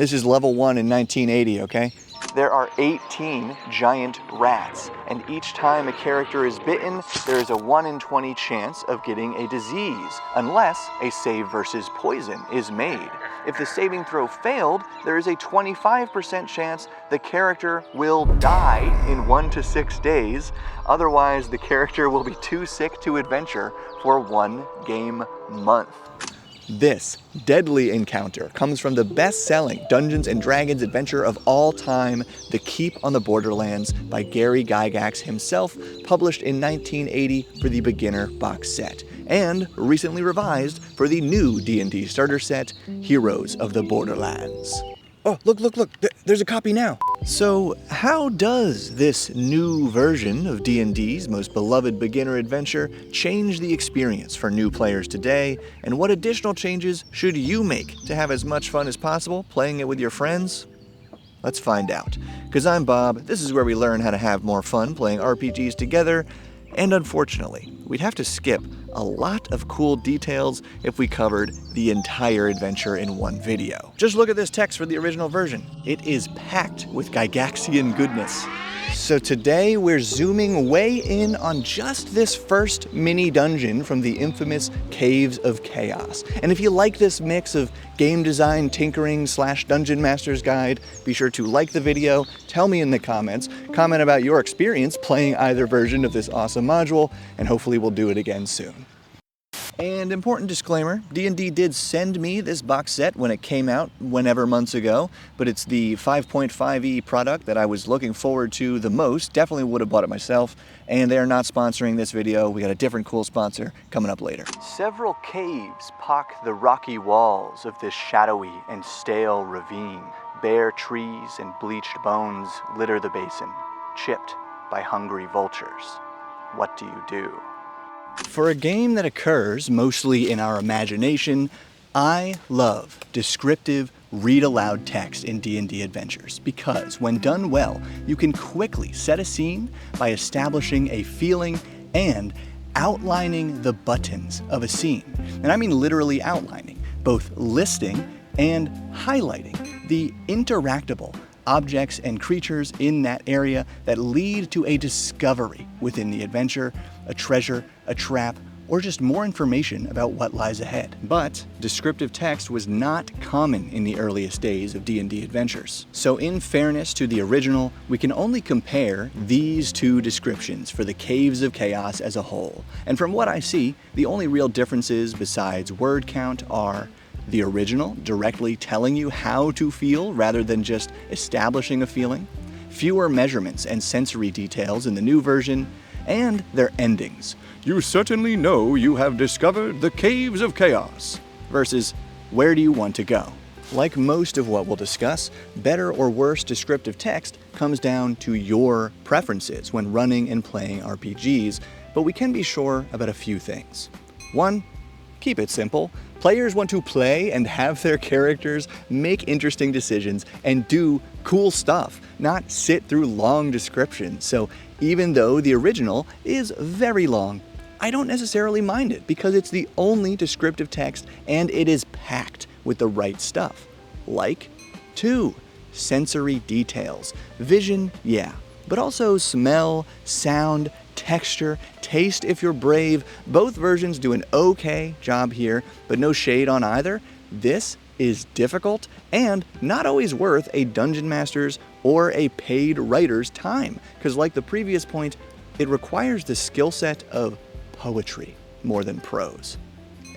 This is level 1 in 1980, okay? There are 18 giant rats, and each time a character is bitten, there is a 1 in 20 chance of getting a disease, unless a save versus poison is made. If the saving throw failed, there is a 25% chance the character will die in 1 to 6 days. Otherwise, the character will be too sick to adventure for 1 game month. This deadly encounter comes from the best-selling Dungeons & Dragons adventure of all time, The Keep on the Borderlands by Gary Gygax himself, published in 1980 for the beginner box set, and recently revised for the new D&D starter set, Heroes of the Borderlands. Oh, look, there's a copy now. So, how does this new version of D&D's most beloved beginner adventure change the experience for new players today, and what additional changes should you make to have as much fun as possible playing it with your friends? Let's find out. Because I'm Bob, this is where we learn how to have more fun playing RPGs together, and unfortunately, we'd have to skip a lot of cool details if we covered the entire adventure in one video. Just look at this text for the original version. It is packed with Gygaxian goodness. So today we're zooming way in on just this first mini dungeon from the infamous Caves of Chaos. And if you like this mix of game design tinkering / dungeon master's guide, be sure to like the video, tell me in the comments, comment about your experience playing either version of this awesome module, and hopefully we'll do it again soon. And important disclaimer, D&D did send me this box set when it came out whenever months ago, but it's the 5.5e product that I was looking forward to the most. Definitely would have bought it myself, and they are not sponsoring this video. We got a different cool sponsor coming up later. Several caves pock the rocky walls of this shadowy and stale ravine. Bare trees and bleached bones litter the basin, chipped by hungry vultures. What do you do? For a game that occurs mostly in our imagination, I love descriptive, read-aloud text in D&D adventures because, when done well, you can quickly set a scene by establishing a feeling and outlining the buttons of a scene. And I mean literally outlining, both listing and highlighting the interactable objects and creatures in that area that lead to a discovery within the adventure, a treasure, a trap, or just more information about what lies ahead. But descriptive text was not common in the earliest days of D&D adventures. So in fairness to the original, we can only compare these two descriptions for the Caves of Chaos as a whole. And from what I see, the only real differences besides word count are the original directly telling you how to feel rather than just establishing a feeling, fewer measurements and sensory details in the new version, and their endings. You certainly know you have discovered the Caves of Chaos, versus where do you want to go? Like most of what we'll discuss, better or worse descriptive text comes down to your preferences when running and playing RPGs, but we can be sure about a few things. 1. Keep it simple. Players want to play and have their characters make interesting decisions and do cool stuff, not sit through long descriptions. So even though the original is very long, I don't necessarily mind it because it's the only descriptive text and it is packed with the right stuff. Like 2. Sensory details. Vision, yeah, but also smell, sound, texture, taste if you're brave. Both versions do an okay job here, but no shade on either. This is difficult and not always worth a dungeon master's or a paid writer's time, because like the previous point, it requires the skill set of poetry more than prose.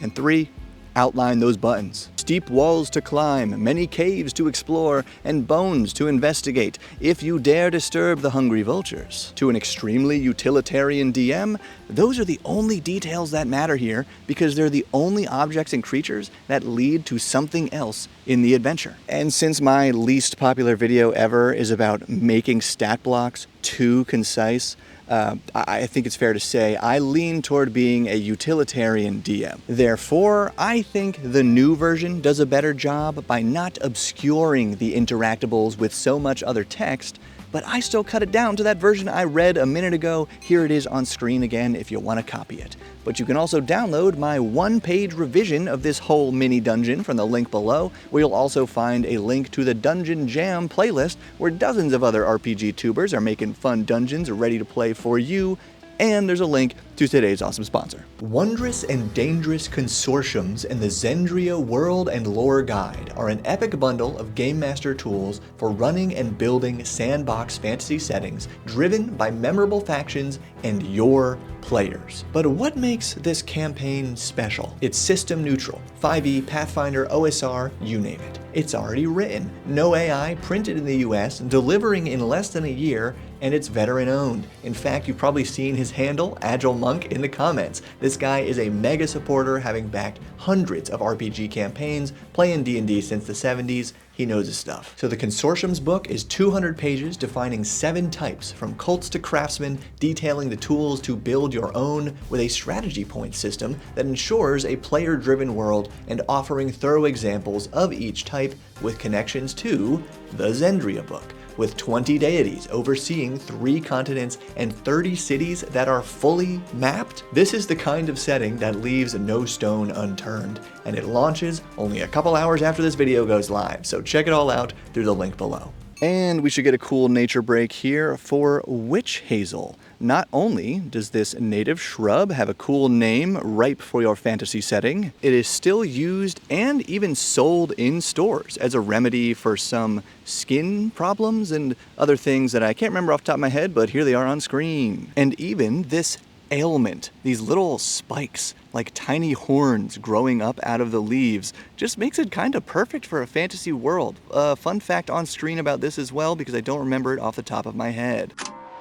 And 3, outline those buttons. Steep walls to climb, many caves to explore, and bones to investigate if you dare disturb the hungry vultures. To an extremely utilitarian DM, those are the only details that matter here because they're the only objects and creatures that lead to something else in the adventure. And since my least popular video ever is about making stat blocks too concise, I think it's fair to say I lean toward being a utilitarian DM. Therefore, I think the new version does a better job by not obscuring the interactables with so much other text, but I still cut it down to that version I read a minute ago. Here it is on screen again if you want to copy it. But you can also download my one-page revision of this whole mini dungeon from the link below, where you'll also find a link to the Dungeon Jam playlist, where dozens of other RPG tubers are making fun dungeons ready to play for you. And there's a link to today's awesome sponsor. Wondrous and Dangerous Consortiums and the Zendria World and Lore Guide are an epic bundle of Game Master tools for running and building sandbox fantasy settings driven by memorable factions and your players. But what makes this campaign special? It's system neutral. 5e, Pathfinder, OSR, you name it. It's already written. No AI, printed in the US, delivering in less than a year, and it's veteran owned. In fact, you've probably seen his handle, Agile Monk, in the comments. This guy is a mega supporter, having backed hundreds of RPG campaigns, playing D&D since the 70s. He knows his stuff. So the Consortium's book is 200 pages defining 7 types, from cults to craftsmen, detailing the tools to build your own, with a strategy point system that ensures a player-driven world and offering thorough examples of each type with connections to the Zendria book, with 20 deities overseeing 3 continents and 30 cities that are fully mapped. This is the kind of setting that leaves no stone unturned, and it launches only a couple hours after this video goes live, so check it all out through the link below. And we should get a cool nature break here for witch hazel. Not only does this native shrub have a cool name ripe for your fantasy setting, it is still used and even sold in stores as a remedy for some skin problems and other things that I can't remember off the top of my head, but here they are on screen. And even this ailment, these little spikes, like tiny horns growing up out of the leaves, just makes it kind of perfect for a fantasy world. Fun fact on screen about this as well, because I don't remember it off the top of my head.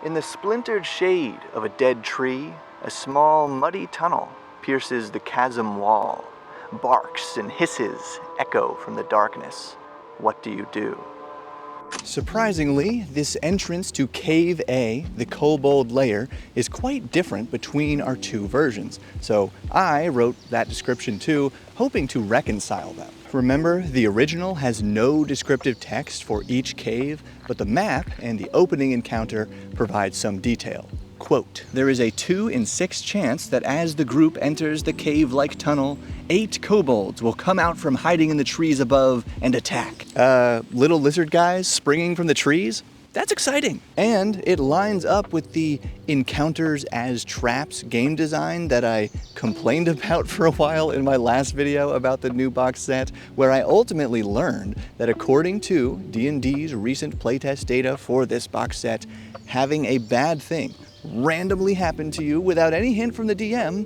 In the splintered shade of a dead tree, a small muddy tunnel pierces the chasm wall. Barks and hisses echo from the darkness. What do you do? Surprisingly, this entrance to Cave A, the Kobold lair, is quite different between our 2 versions. So I wrote that description too, hoping to reconcile them. Remember, the original has no descriptive text for each cave, but the map and the opening encounter provide some detail. Quote, there is a 2 in 6 chance that as the group enters the cave-like tunnel, 8 kobolds will come out from hiding in the trees above and attack. Little lizard guys springing from the trees? That's exciting. And it lines up with the encounters as traps game design that I complained about for a while in my last video about the new box set, where I ultimately learned that according to D&D's recent playtest data for this box set, having a bad thing randomly happen to you without any hint from the DM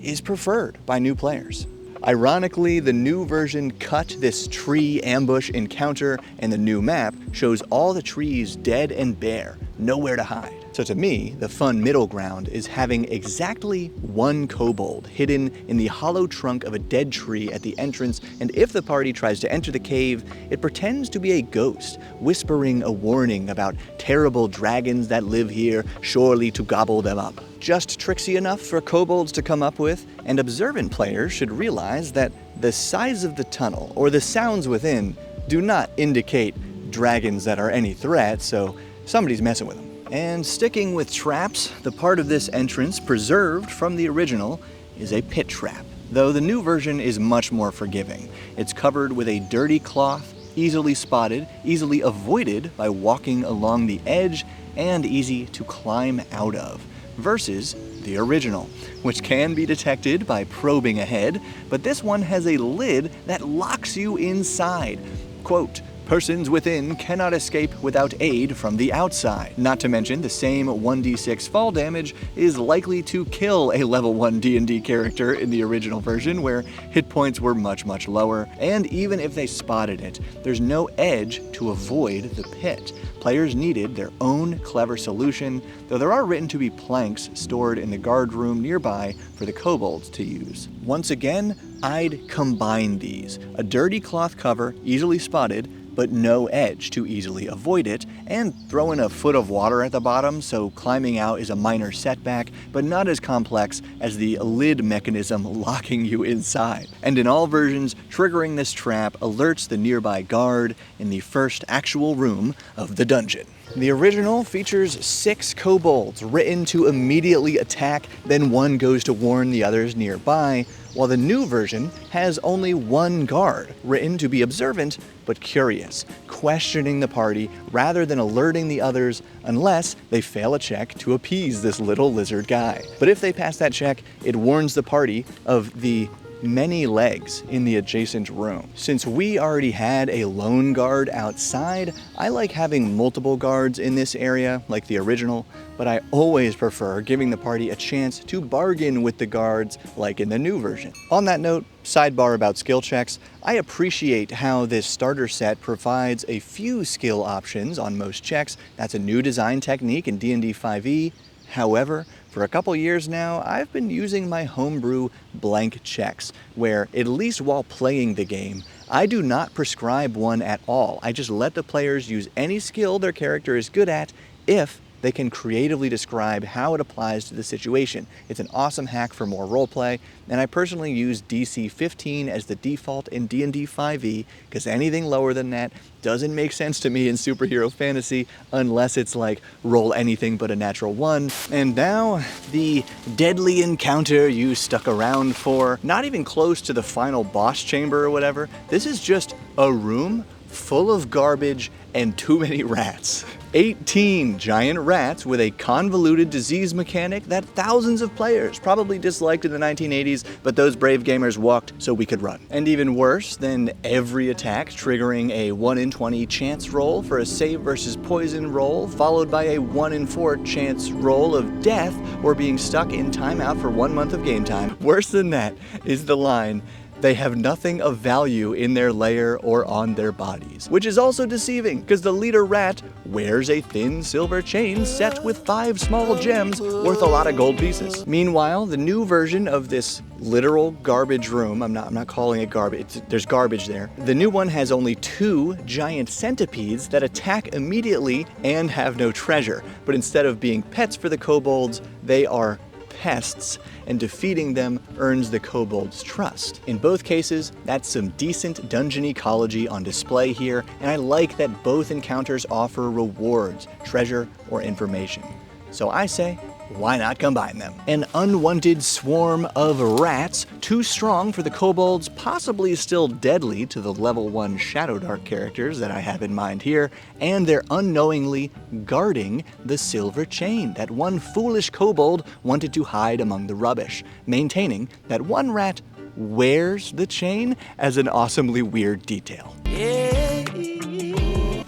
is preferred by new players. Ironically, the new version cut this tree ambush encounter, and the new map shows all the trees dead and bare, nowhere to hide. So to me, the fun middle ground is having exactly 1 kobold hidden in the hollow trunk of a dead tree at the entrance, and if the party tries to enter the cave, it pretends to be a ghost, whispering a warning about terrible dragons that live here, surely to gobble them up. Just tricksy enough for kobolds to come up with, and observant players should realize that the size of the tunnel or the sounds within do not indicate dragons that are any threat, so somebody's messing with them. And sticking with traps, the part of this entrance preserved from the original is a pit trap, though the new version is much more forgiving. It's covered with a dirty cloth, easily spotted, easily avoided by walking along the edge, and easy to climb out of, versus the original, which can be detected by probing ahead, but this one has a lid that locks you inside. Quote, persons within cannot escape without aid from the outside. Not to mention, the same 1d6 fall damage is likely to kill a level 1 D&D character in the original version, where hit points were much, much lower, and even if they spotted it, there's no edge to avoid the pit. Players needed their own clever solution, though there are written to be planks stored in the guard room nearby for the kobolds to use. Once again, I'd combine these. A dirty cloth cover, easily spotted, but no edge to easily avoid it, and throw in a foot of water at the bottom so climbing out is a minor setback, but not as complex as the lid mechanism locking you inside. And in all versions, triggering this trap alerts the nearby guard in the first actual room of the dungeon. The original features 6 kobolds written to immediately attack, then one goes to warn the others nearby, while the new version has only 1 guard, written to be observant but curious, questioning the party rather than alerting the others unless they fail a check to appease this little lizard guy. But if they pass that check, it warns the party of the many legs in the adjacent room. Since we already had a lone guard outside, I like having multiple guards in this area, like the original, but I always prefer giving the party a chance to bargain with the guards, like in the new version. On that note, sidebar about skill checks, I appreciate how this starter set provides a few skill options on most checks. That's a new design technique in D&D 5e. However, for a couple years now, I've been using my homebrew blank checks, where, at least while playing the game, I do not prescribe one at all. I just let the players use any skill their character is good at if they can creatively describe how it applies to the situation. It's an awesome hack for more roleplay, and I personally use DC 15 as the default in D&D 5e, because anything lower than that doesn't make sense to me in superhero fantasy unless it's like roll anything but a natural 1. And now, the deadly encounter you stuck around for, not even close to the final boss chamber or whatever. This is just a room full of garbage and too many rats. 18 giant rats with a convoluted disease mechanic that thousands of players probably disliked in the 1980s, but those brave gamers walked so we could run. And even worse than every attack triggering a 1 in 20 chance roll for a save versus poison roll, followed by a 1 in 4 chance roll of death or being stuck in timeout for 1 month of game time. Worse than that is the line, "They have nothing of value in their lair or on their bodies," which is also deceiving, because the leader rat wears a thin silver chain set with 5 small gems worth a lot of gold pieces. Meanwhile, the new version of this literal garbage room, I'm not calling it garbage, there's garbage there. The new one has only 2 giant centipedes that attack immediately and have no treasure, but instead of being pets for the kobolds, they are pests, and defeating them earns the kobolds' trust. In both cases, that's some decent dungeon ecology on display here, and I like that both encounters offer rewards, treasure, or information. So I say, why not combine them? An unwanted swarm of rats, too strong for the kobolds, possibly still deadly to the level 1 Shadow Dark characters that I have in mind here, and they're unknowingly guarding the silver chain that one foolish kobold wanted to hide among the rubbish, maintaining that one rat wears the chain as an awesomely weird detail.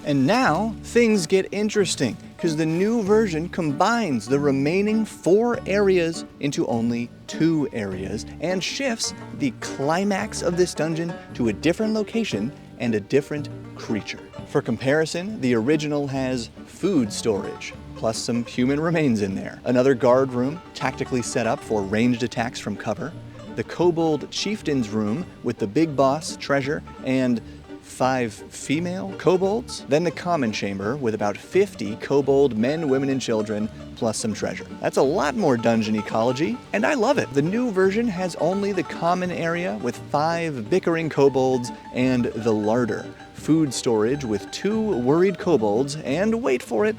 And now, things get interesting, because the new version combines the remaining 4 areas into only 2 areas, and shifts the climax of this dungeon to a different location and a different creature. For comparison, the original has food storage, plus some human remains in there, another guard room tactically set up for ranged attacks from cover, the kobold chieftain's room with the big boss, treasure, and 5 female kobolds, then the common chamber with about 50 kobold men, women, and children, plus some treasure. That's a lot more dungeon ecology, and I love it. The new version has only the common area with 5 bickering kobolds and the larder, food storage with 2 worried kobolds, and wait for it,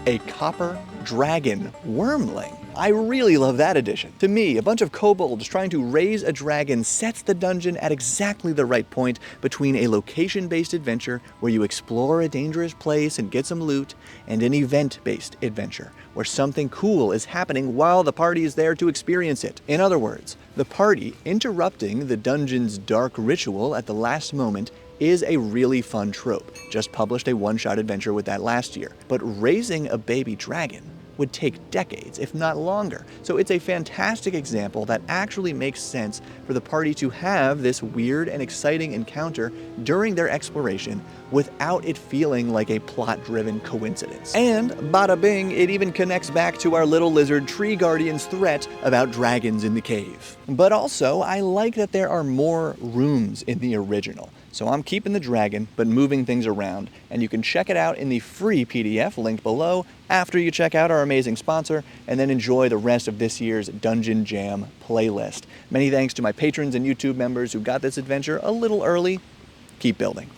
a copper dragon wormling. I really love that addition. To me, a bunch of kobolds trying to raise a dragon sets the dungeon at exactly the right point between a location-based adventure where you explore a dangerous place and get some loot, and an event-based adventure where something cool is happening while the party is there to experience it. In other words, the party interrupting the dungeon's dark ritual at the last moment is a really fun trope. Just published a one-shot adventure with that last year. But raising a baby dragon would take decades, if not longer. So it's a fantastic example that actually makes sense for the party to have this weird and exciting encounter during their exploration without it feeling like a plot-driven coincidence. And bada bing, it even connects back to our little lizard tree guardian's threat about dragons in the cave. But also, I like that there are more rooms in the original. So I'm keeping the dragon, but moving things around, and you can check it out in the free PDF linked below after you check out our amazing sponsor, and then enjoy the rest of this year's Dungeon Jam playlist. Many thanks to my patrons and YouTube members who got this adventure a little early. Keep building.